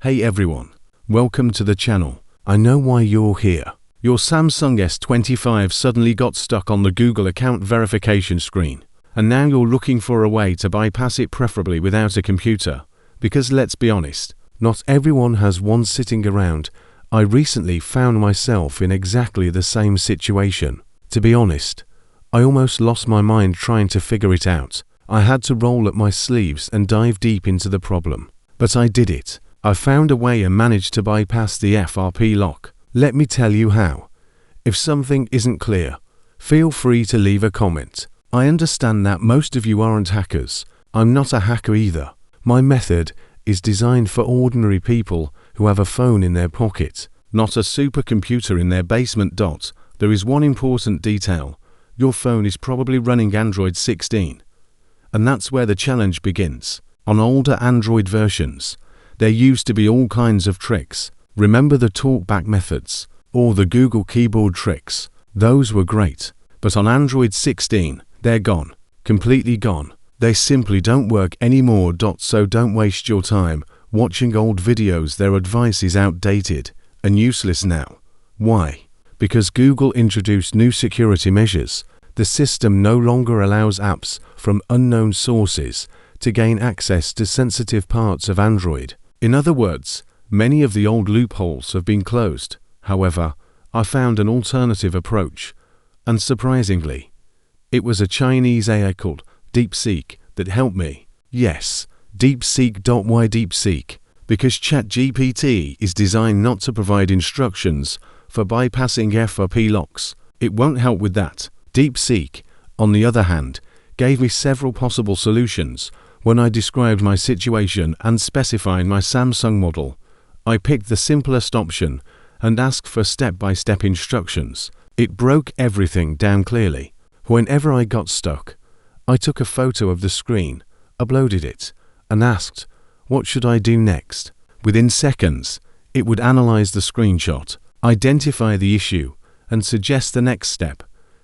Hey everyone, welcome to the channel. I know why you're here. Your Samsung S25 suddenly got stuck on the Google account verification screen, and now you're looking for a way to bypass it, preferably without a computer. Because let's be honest, not everyone has one sitting around. I recently found myself in exactly the same situation. To be honest, I almost lost my mind trying to figure it out. I had to roll up my sleeves and dive deep into the problem. But I did it. I found a way and managed to bypass the FRP lock. Let me tell you how. If something isn't clear, feel free to leave a comment. I understand that most of you aren't hackers. I'm not a hacker either. My method is designed for ordinary people who have a phone in their pocket, not a supercomputer in their basement. There is one important detail. Your phone is probably running Android 16. And that's where the challenge begins. On older Android versions, there used to be all kinds of tricks. Remember the TalkBack methods or the Google keyboard tricks? Those were great. But on Android 16, they're gone. Completely gone. They simply don't work anymore. So don't waste your time watching old videos. Their advice is outdated and useless now. Why? Because Google introduced new security measures. The system no longer allows apps from unknown sources to gain access to sensitive parts of Android. In other words, many of the old loopholes have been closed. However, I found an alternative approach, and surprisingly, it was a Chinese AI called DeepSeek that helped me. Yes, DeepSeek. Why DeepSeek? Because ChatGPT is designed not to provide instructions for bypassing FRP locks. It won't help with that. DeepSeek, on the other hand, gave me several possible solutions. When I described my situation and specified my Samsung model, I picked the simplest option and asked for step-by-step instructions. It broke everything down clearly. Whenever I got stuck, I took a photo of the screen, uploaded it, and asked, "What should I do next?" Within seconds, it would analyze the screenshot, identify the issue, and suggest the next step.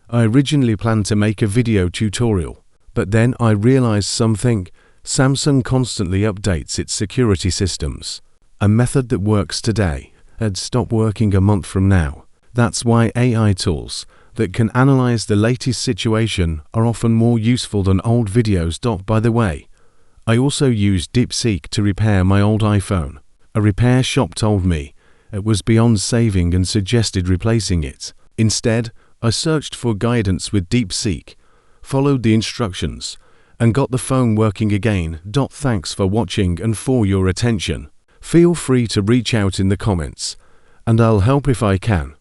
I originally planned to make a video tutorial, but then I realized something. Samsung constantly updates its security systems. A method that works today had stopped working a month from now. That's why AI tools that can analyze the latest situation are often more useful than old videos. By the way, I also used DeepSeek to repair my old iPhone. A repair shop told me it was beyond saving and suggested replacing it. Instead, I searched for guidance with DeepSeek, followed the instructions, and got the phone working again. Thanks for watching and for your attention. Feel free to reach out in the comments, and I'll help if I can.